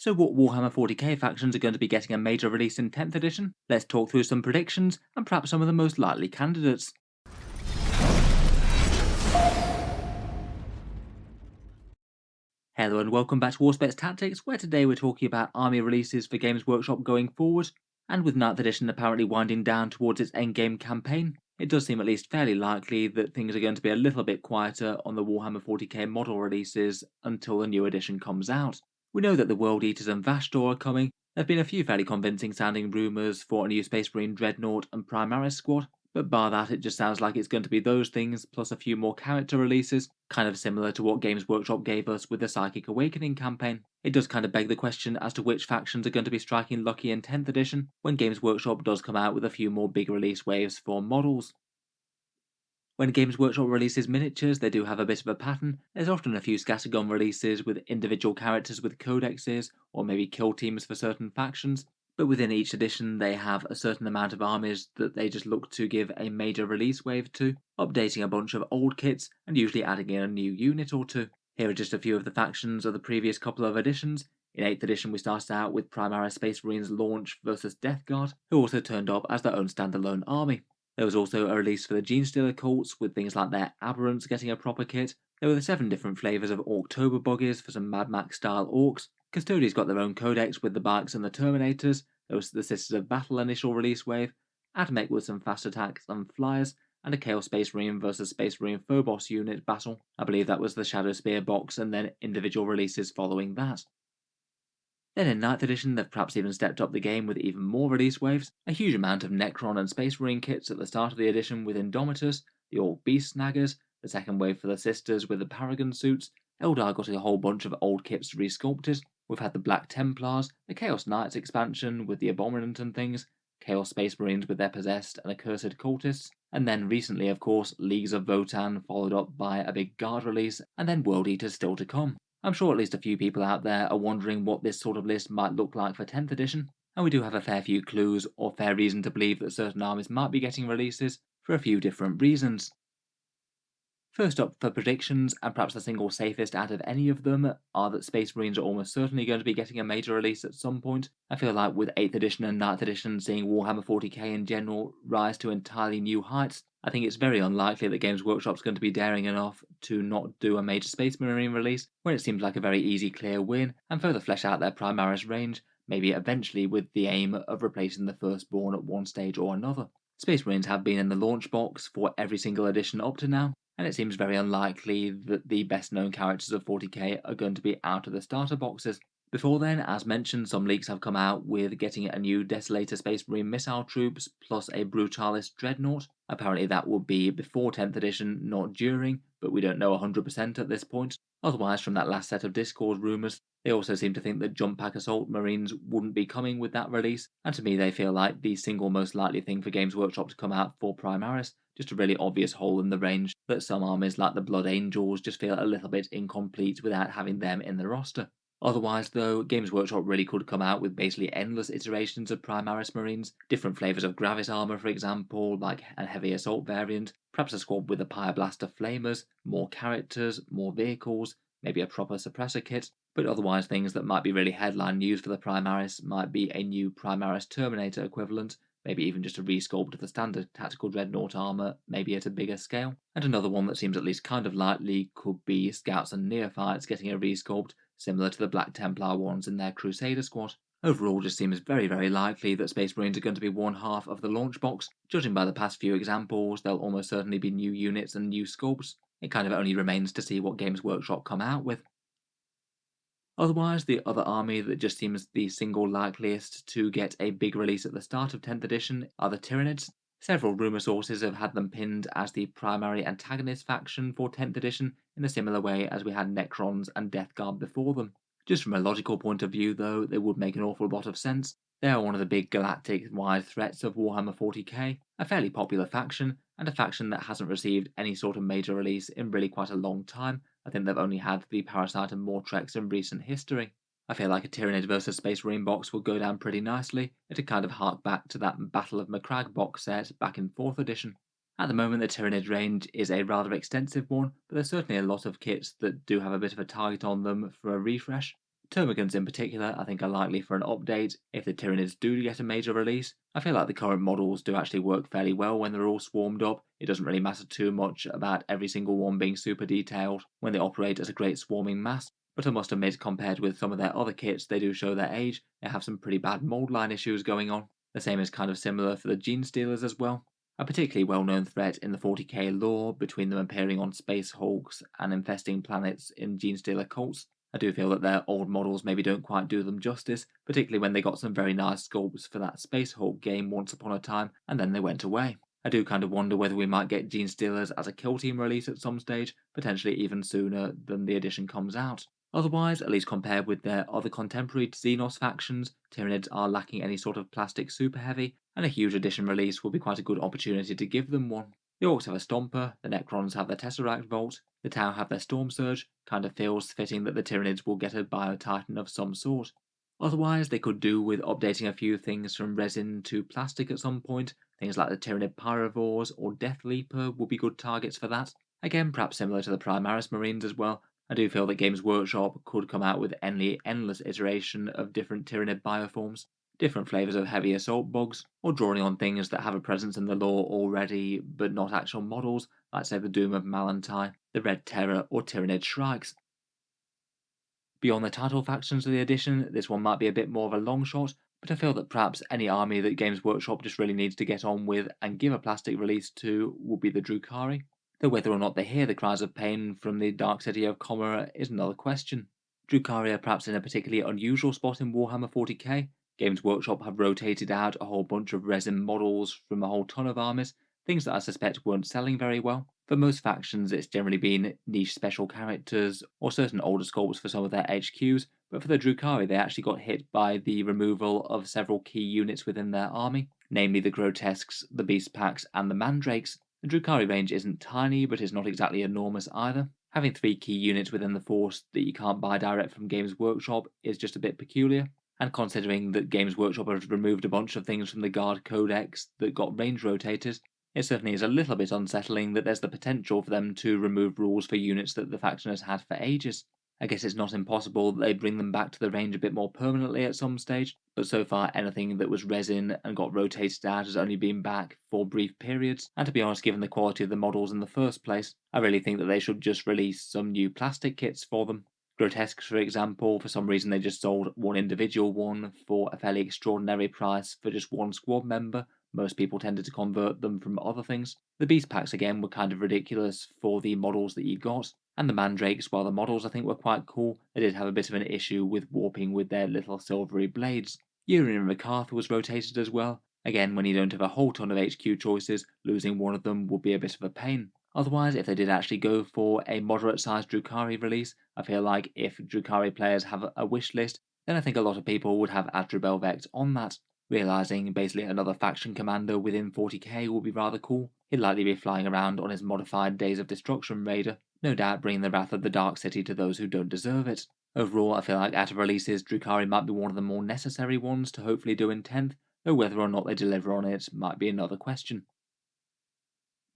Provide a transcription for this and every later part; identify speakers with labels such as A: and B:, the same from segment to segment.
A: So what Warhammer 40K factions are going to be getting a major release in 10th edition? Let's talk through some predictions and perhaps some of the most likely candidates. Hello and welcome back to Warspets Tactics, where today we're talking about army releases for Games Workshop going forward, and with 9th edition apparently winding down towards its endgame campaign, it does seem at least fairly likely that things are going to be a little bit quieter on the Warhammer 40k model releases until the new edition comes out. We know that the World Eaters and Vashdor are coming. There have been a few fairly convincing sounding rumours for a new Space Marine Dreadnought and Primaris squad, but bar that, it just sounds like it's going to be those things plus a few more character releases, kind of similar to what Games Workshop gave us with the Psychic Awakening campaign. It does kind of beg the question as to which factions are going to be striking lucky in 10th edition when Games Workshop does come out with a few more big release waves for models. When Games Workshop releases miniatures, they do have a bit of a pattern. There's often a few scattergun releases with individual characters with codexes, or maybe kill teams for certain factions, but within each edition they have a certain amount of armies that they just look to give a major release wave to, updating a bunch of old kits and usually adding in a new unit or two. Here are just a few of the factions of the previous couple of editions. In 8th edition we started out with Primaris Space Marines Launch versus Death Guard, who also turned up as their own standalone army. There was also a release for the Genestealer cults, with things like their Aberrants getting a proper kit. There were the 7 different flavours of Orktober buggies for some Mad Max style orcs. Custodies got their own codex with the Bikes and the Terminators. There was the Sisters of Battle initial release wave, Admech with some fast attacks and flyers, and a Chaos Space Marine vs Space Marine Phobos unit battle. I believe that was the Shadow Spear box, and then individual releases following that. Then in 9th edition they've perhaps even stepped up the game with even more release waves, a huge amount of Necron and Space Marine kits at the start of the edition with Indomitus, the Orc Beast Snaggers, the second wave for the Sisters with the Paragon suits. Eldar got a whole bunch of old kits resculpted. We've had the Black Templars, the Chaos Knights expansion with the Abominant and things, Chaos Space Marines with their Possessed and Accursed Cultists, and then recently of course Leagues of Votann followed up by a big Guard release, and then World Eaters still to come. I'm sure at least a few people out there are wondering what this sort of list might look like for 10th edition, and we do have a fair few clues or fair reason to believe that certain armies might be getting releases for a few different reasons. First up for predictions, and perhaps the single safest out of any of them, are that Space Marines are almost certainly going to be getting a major release at some point. I feel like with 8th edition and 9th edition seeing Warhammer 40k in general rise to entirely new heights, I think it's very unlikely that Games Workshop's going to be daring enough to not do a major Space Marine release when it seems like a very easy clear win, and further flesh out their Primaris range, maybe eventually with the aim of replacing the Firstborn at one stage or another. Space Marines have been in the launch box for every single edition up to now, and it seems very unlikely that the best known characters of 40k are going to be out of the starter boxes. Before then, as mentioned, some leaks have come out with getting a new Desolator Space Marine missile troops plus a Brutalist Dreadnought. Apparently that would be before 10th edition, not during, but we don't know 100% at this point. Otherwise, from that last set of Discord rumours, they also seem to think that Jump Pack Assault Marines wouldn't be coming with that release, and to me they feel like the single most likely thing for Games Workshop to come out for Primaris, just a really obvious hole in the range that some armies like the Blood Angels just feel a little bit incomplete without having them in the roster. Otherwise, though, Games Workshop really could come out with basically endless iterations of Primaris Marines, different flavours of Gravis armour for example, like a heavy assault variant, perhaps a squad with a Pyreblaster Flamers, more characters, more vehicles, maybe a proper suppressor kit, but otherwise things that might be really headline news for the Primaris might be a new Primaris Terminator equivalent, maybe even just a resculpt of the standard tactical dreadnought armour, maybe at a bigger scale. And another one that seems at least kind of likely could be Scouts and Neophytes getting a resculpt, similar to the Black Templar ones in their Crusader squad. Overall, just seems very, very likely that Space Marines are going to be one half of the launch box. Judging by the past few examples, there'll almost certainly be new units and new sculpts. It kind of only remains to see what Games Workshop come out with. Otherwise, the other army that just seems the single likeliest to get a big release at the start of 10th edition are the Tyranids. Several rumour sources have had them pinned as the primary antagonist faction for 10th edition in a similar way as we had Necrons and Death Guard before them. Just from a logical point of view though, they would make an awful lot of sense. They are one of the big galactic-wide threats of Warhammer 40k, a fairly popular faction, and a faction that hasn't received any sort of major release in really quite a long time. I think they've only had the Parasite and Mortrex in recent history. I feel like a Tyranid vs Space Marine box will go down pretty nicely. It'd kind of hark back to that Battle of Macragge box set back in 4th edition. At the moment the Tyranid range is a rather extensive one, but there's certainly a lot of kits that do have a bit of a target on them for a refresh. Termagants in particular, I think are likely for an update if the Tyranids do get a major release. I feel like the current models do actually work fairly well when they're all swarmed up. It doesn't really matter too much about every single one being super detailed when they operate as a great swarming mass, but I must admit compared with some of their other kits they do show their age. They have some pretty bad mold line issues going on. The same is kind of similar for the Gene Stealers as well. A particularly well-known threat in the 40k lore between them appearing on Space Hulks and infesting planets in Gene Stealer cults. I do feel that their old models maybe don't quite do them justice, particularly when they got some very nice sculpts for that Space Hulk game once upon a time, and then they went away. I do kind of wonder whether we might get Gene Stealers as a kill team release at some stage, potentially even sooner than the edition comes out. Otherwise, at least compared with their other contemporary Xenos factions, Tyranids are lacking any sort of plastic super heavy, and a huge edition release will be quite a good opportunity to give them one. The Orcs have a Stomper, the Necrons have their Tesseract Vault, the Tau have their Storm Surge. Kind of feels fitting that the Tyranids will get a Bio-Titan of some sort. Otherwise, they could do with updating a few things from resin to plastic at some point. Things like the Tyranid Pyrovores or Death Leaper would be good targets for that. Again, perhaps similar to the Primaris Marines as well. I do feel that Games Workshop could come out with any endless iteration of different Tyranid bioforms, different flavours of heavy assault bugs, or drawing on things that have a presence in the lore already but not actual models, like say the Doom of Malantai, the Red Terror, or Tyranid Shrikes. Beyond the title factions of the edition, this one might be a bit more of a long shot, but I feel that perhaps any army that Games Workshop just really needs to get on with and give a plastic release to would be the Drukhari. Though whether or not they hear the cries of pain from the Dark City of Comera is another question. Drukhari are perhaps in a particularly unusual spot in Warhammer 40k. Games Workshop have rotated out a whole bunch of resin models from a whole ton of armies, things that I suspect weren't selling very well. For most factions, it's generally been niche special characters or certain older sculpts for some of their HQs, but for the Drukhari, they actually got hit by the removal of several key units within their army, namely the Grotesques, the Beast Packs, and the Mandrakes. The Drukhari range isn't tiny, but is not exactly enormous either. Having 3 key units within the force that you can't buy direct from Games Workshop is just a bit peculiar. And considering that Games Workshop has removed a bunch of things from the Guard Codex that got range rotators, it certainly is a little bit unsettling that there's the potential for them to remove rules for units that the faction has had for ages. I guess it's not impossible that they bring them back to the range a bit more permanently at some stage, but so far anything that was resin and got rotated out has only been back for brief periods, and to be honest, given the quality of the models in the first place, I really think that they should just release some new plastic kits for them. Grotesques, for example, for some reason they just sold one individual one for a fairly extraordinary price for just one squad member. Most people tended to convert them from other things. The Beast Packs again were kind of ridiculous for the models that you got. And the Mandrakes, while the models I think were quite cool, they did have a bit of an issue with warping with their little silvery blades. Urien and Rakarth was rotated as well. Again, when you don't have a whole ton of HQ choices, losing one of them would be a bit of a pain. Otherwise, if they did actually go for a moderate-sized Drukhari release, I feel like if Drukhari players have a wish list, then I think a lot of people would have Adribelvex on that. Realising basically another faction commander within 40k would be rather cool. He'd likely be flying around on his modified Days of Destruction Raider, no doubt bringing the wrath of the Dark City to those who don't deserve it. Overall, I feel like out of releases, Drukhari might be one of the more necessary ones to hopefully do in 10th, though whether or not they deliver on it might be another question.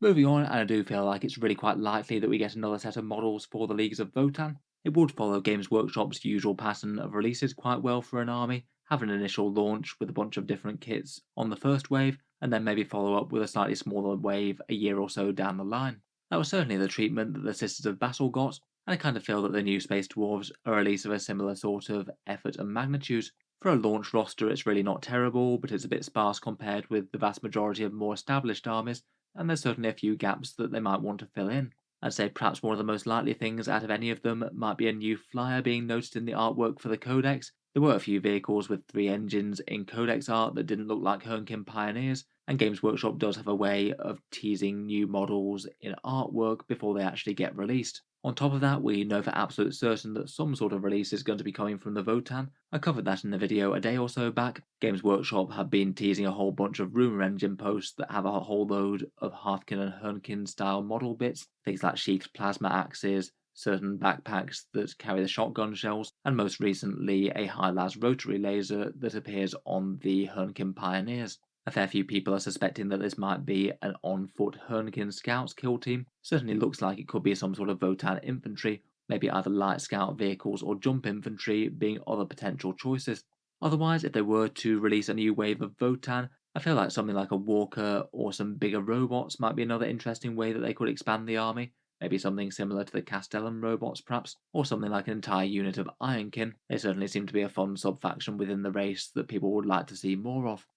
A: Moving on, and I do feel like it's really quite likely that we get another set of models for the Leagues of Votann. It would follow Games Workshop's usual pattern of releases quite well for an army, have an initial launch with a bunch of different kits on the first wave, and then maybe follow up with a slightly smaller wave a year or so down the line. That was certainly the treatment that the Sisters of Battle got, and I kind of feel that the new Space Dwarves are a release of a similar sort of effort and magnitude. For a launch roster, it's really not terrible, but it's a bit sparse compared with the vast majority of more established armies, and there's certainly a few gaps that they might want to fill in. I'd say perhaps one of the most likely things out of any of them might be a new flyer being noted in the artwork for the Codex. There were a few vehicles with 3 engines in Codex art that didn't look like Hernkin Pioneers, and Games Workshop does have a way of teasing new models in artwork before they actually get released. On top of that, we know for absolute certain that some sort of release is going to be coming from the Votann. I covered that in the video a day or so back. Games Workshop have been teasing a whole bunch of rumour engine posts that have a whole load of Hearthkin and Hernkin style model bits, things like sheathed plasma axes, certain backpacks that carry the shotgun shells, and most recently a high-las rotary laser that appears on the Hernkin Pioneers. A fair few people are suspecting that this might be an on-foot Hernkin Scouts kill team. Certainly looks like it could be some sort of Votann infantry, maybe either light scout vehicles or jump infantry being other potential choices. Otherwise, if they were to release a new wave of Votann, I feel like something like a walker or some bigger robots might be another interesting way that they could expand the army. Maybe something similar to the Castellan robots, perhaps, or something like an entire unit of Ironkin. They certainly seem to be a fun sub-faction within the race that people would like to see more of.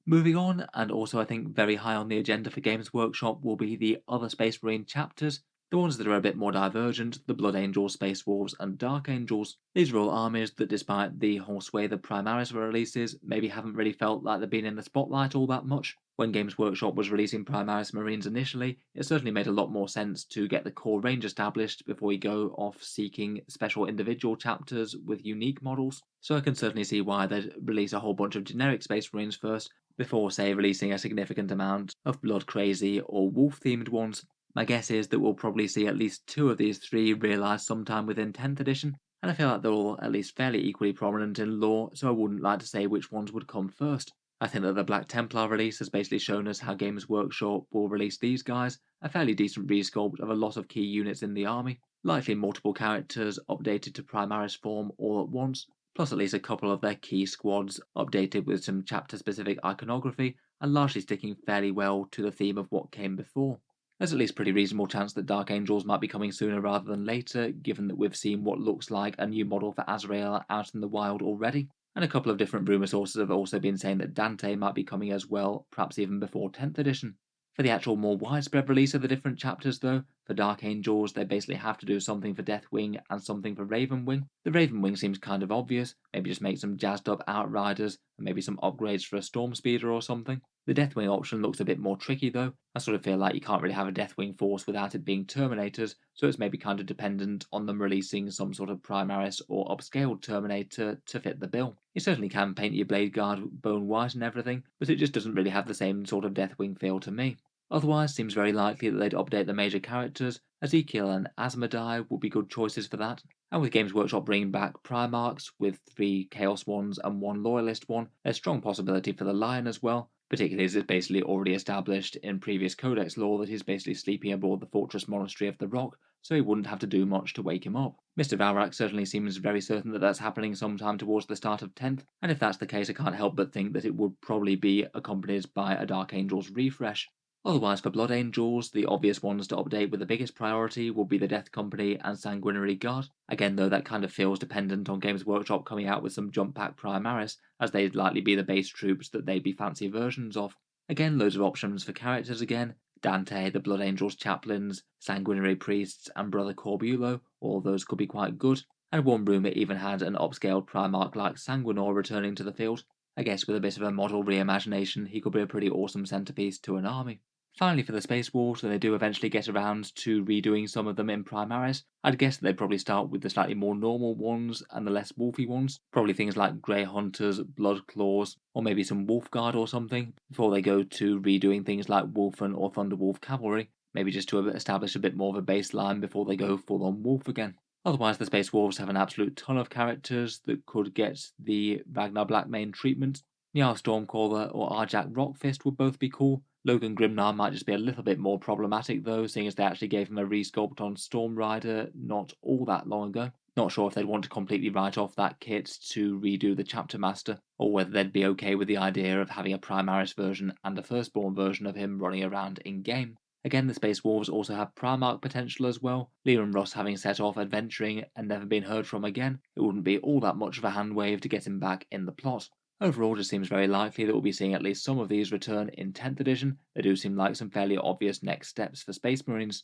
A: Moving on, and also I think very high on the agenda for Games Workshop, will be the other Space Marine chapters, the ones that are a bit more divergent, the Blood Angels, Space Wolves, and Dark Angels. These are all armies that, despite the whole swathe of Primaris releases, maybe haven't really felt like they've been in the spotlight all that much. When Games Workshop was releasing Primaris Marines initially, it certainly made a lot more sense to get the core range established before you go off seeking special individual chapters with unique models. So I can certainly see why they'd release a whole bunch of generic Space Marines first, before, say, releasing a significant amount of Blood Crazy or Wolf themed ones. My guess is that we'll probably see at least two of these three realised sometime within 10th edition, and I feel like they're all at least fairly equally prominent in lore, so I wouldn't like to say which ones would come first. I think that the Black Templar release has basically shown us how Games Workshop will release these guys, a fairly decent resculpt of a lot of key units in the army, likely multiple characters updated to Primaris form all at once, plus at least a couple of their key squads updated with some chapter-specific iconography, and largely sticking fairly well to the theme of what came before. There's at least a pretty reasonable chance that Dark Angels might be coming sooner rather than later, given that we've seen what looks like a new model for Azrael out in the wild already, and a couple of different rumour sources have also been saying that Dante might be coming as well, perhaps even before 10th edition. For the actual more widespread release of the different chapters, though, for Dark Angels, they basically have to do something for Deathwing and something for Ravenwing. The Ravenwing seems kind of obvious, maybe just make some jazzed up Outriders, and maybe some upgrades for a Storm Speeder or something. The Deathwing option looks a bit more tricky though. I sort of feel like you can't really have a Deathwing force without it being Terminators, so it's maybe kind of dependent on them releasing some sort of Primaris or upscaled Terminator to fit the bill. You certainly can paint your Blade Guard bone white and everything, but it just doesn't really have the same sort of Deathwing feel to me. Otherwise, seems very likely that they'd update the major characters. Ezekiel and Asmodai would be good choices for that. And with Games Workshop bringing back Primarchs with 3 Chaos ones and 1 Loyalist one, there's strong possibility for the Lion as well, particularly as it's basically already established in previous Codex lore that he's basically sleeping aboard the Fortress Monastery of the Rock, so he wouldn't have to do much to wake him up. Mr. Valrak certainly seems very certain that that's happening sometime towards the start of 10th, and if that's the case I can't help but think that it would probably be accompanied by a Dark Angels refresh. Otherwise, for Blood Angels, the obvious ones to update with the biggest priority will be the Death Company and Sanguinary Guard. Again, though, that kind of feels dependent on Games Workshop coming out with some jump pack Primaris, as they'd likely be the base troops that they'd be fancy versions of. Again, loads of options for characters again. Dante, the Blood Angels chaplains, Sanguinary Priests, and Brother Corbulo, all those could be quite good. And one rumour even had an upscaled Primarch like Sanguinor returning to the field. I guess with a bit of a model reimagination, he could be a pretty awesome centrepiece to an army. Finally, for the Space Wolves, when they do eventually get around to redoing some of them in Primaris, I'd guess that they'd probably start with the slightly more normal ones and the less wolfy ones. Probably things like Grey Hunters, Blood Claws, or maybe some Wolf Guard or something, before they go to redoing things like Wolfen or Thunderwolf Cavalry, maybe just to establish a bit more of a baseline before they go full on Wolf again. Otherwise, the Space Wolves have an absolute ton of characters that could get the Ragnar Blackmane treatment. Niall Stormcaller or Arjak Rockfist would both be cool. Logan Grimnar might just be a little bit more problematic though, seeing as they actually gave him a resculpt on Storm Rider not all that long ago. Not sure if they'd want to completely write off that kit to redo the Chapter Master, or whether they'd be okay with the idea of having a Primaris version and a Firstborn version of him running around in-game. Again, the Space Wolves also have Primarch potential as well. Liam Ross having set off adventuring and never been heard from again, it wouldn't be all that much of a hand wave to get him back in the plot. Overall, it just seems very likely that we'll be seeing at least some of these return in 10th edition. They do seem like some fairly obvious next steps for Space Marines.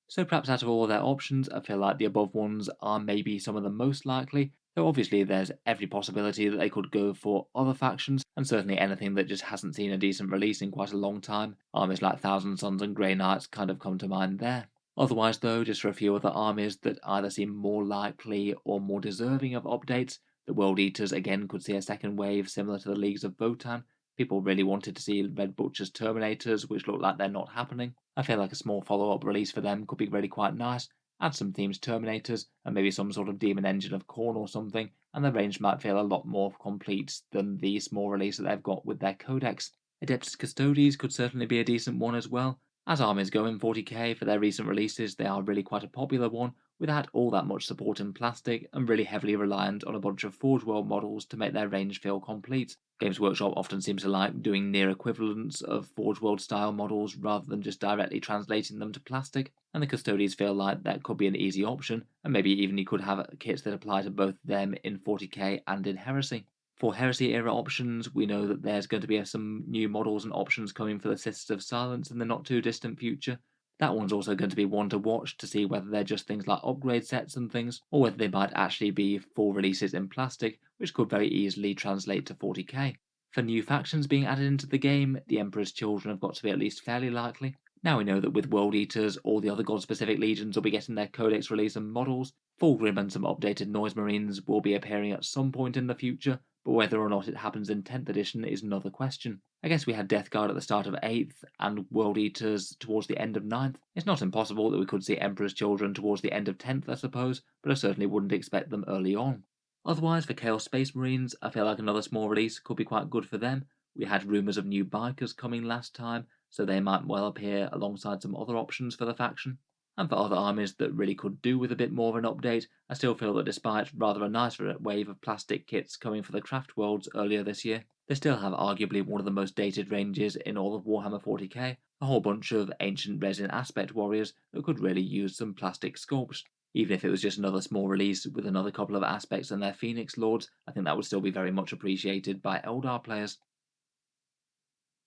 A: So perhaps out of all of their options, I feel like the above ones are maybe some of the most likely, though obviously there's every possibility that they could go for other factions, and certainly anything that just hasn't seen a decent release in quite a long time. Armies like Thousand Sons and Grey Knights kind of come to mind there. Otherwise though, just for a few other armies that either seem more likely or more deserving of updates, the World Eaters again could see a second wave similar to the Leagues of Votann. People really wanted to see Red Butcher's Terminators, which look like they're not happening. I feel like a small follow-up release for them could be really quite nice. Add some themed Terminators, and maybe some sort of Demon Engine of Khorne or something, and the range might feel a lot more complete than the small release that they've got with their Codex. Adeptus Custodes could certainly be a decent one as well. As Armies go in 40k for their recent releases, they are really quite a popular one, without all that much support in plastic and really heavily reliant on a bunch of Forge World models to make their range feel complete. Games Workshop often seems to like doing near equivalents of Forge World style models rather than just directly translating them to plastic, and the Custodians feel like that could be an easy option, and maybe even you could have kits that apply to both them in 40k and in Heresy. For Heresy era options, we know that there's going to be some new models and options coming for the Sisters of Silence in the not too distant future. That one's also going to be one to watch to see whether they're just things like upgrade sets and things, or whether they might actually be full releases in plastic, which could very easily translate to 40k. For new factions being added into the game, the Emperor's Children have got to be at least fairly likely. Now we know that with World Eaters, all the other god-specific legions will be getting their codex release and models. Fulgrim and some updated Noise Marines will be appearing at some point in the future, but whether or not it happens in 10th edition is another question. I guess we had Death Guard at the start of 8th and World Eaters towards the end of 9th. It's not impossible that we could see Emperor's Children towards the end of 10th, I suppose, but I certainly wouldn't expect them early on. Otherwise, for Chaos Space Marines, I feel like another small release could be quite good for them. We had rumours of new bikers coming last time, so they might well appear alongside some other options for the faction. And for other armies that really could do with a bit more of an update, I still feel that despite rather a nicer wave of plastic kits coming for the Craft Worlds earlier this year, they still have arguably one of the most dated ranges in all of Warhammer 40k, a whole bunch of ancient resin aspect warriors that could really use some plastic sculpts. Even if it was just another small release with another couple of aspects and their Phoenix Lords, I think that would still be very much appreciated by Eldar players.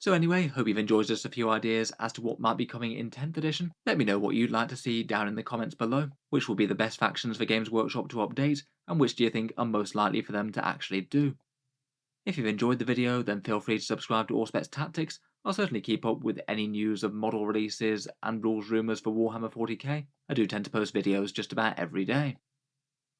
A: So anyway, hope you've enjoyed just a few ideas as to what might be coming in 10th edition. Let me know what you'd like to see down in the comments below. Which will be the best factions for Games Workshop to update, and which do you think are most likely for them to actually do? If you've enjoyed the video, then feel free to subscribe to Auspex Tactics. I'll certainly keep up with any news of model releases and rules rumours for Warhammer 40k. I do tend to post videos just about every day.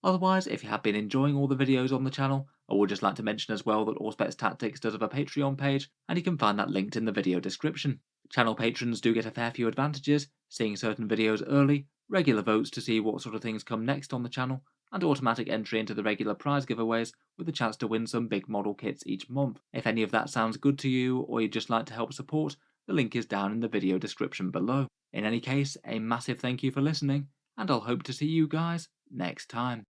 A: Otherwise, if you have been enjoying all the videos on the channel, I would just like to mention as well that Auspex Tactics does have a Patreon page, and you can find that linked in the video description. Channel patrons do get a fair few advantages, seeing certain videos early, regular votes to see what sort of things come next on the channel, and automatic entry into the regular prize giveaways with the chance to win some big model kits each month. If any of that sounds good to you, or you'd just like to help support, the link is down in the video description below. In any case, a massive thank you for listening, and I'll hope to see you guys next time.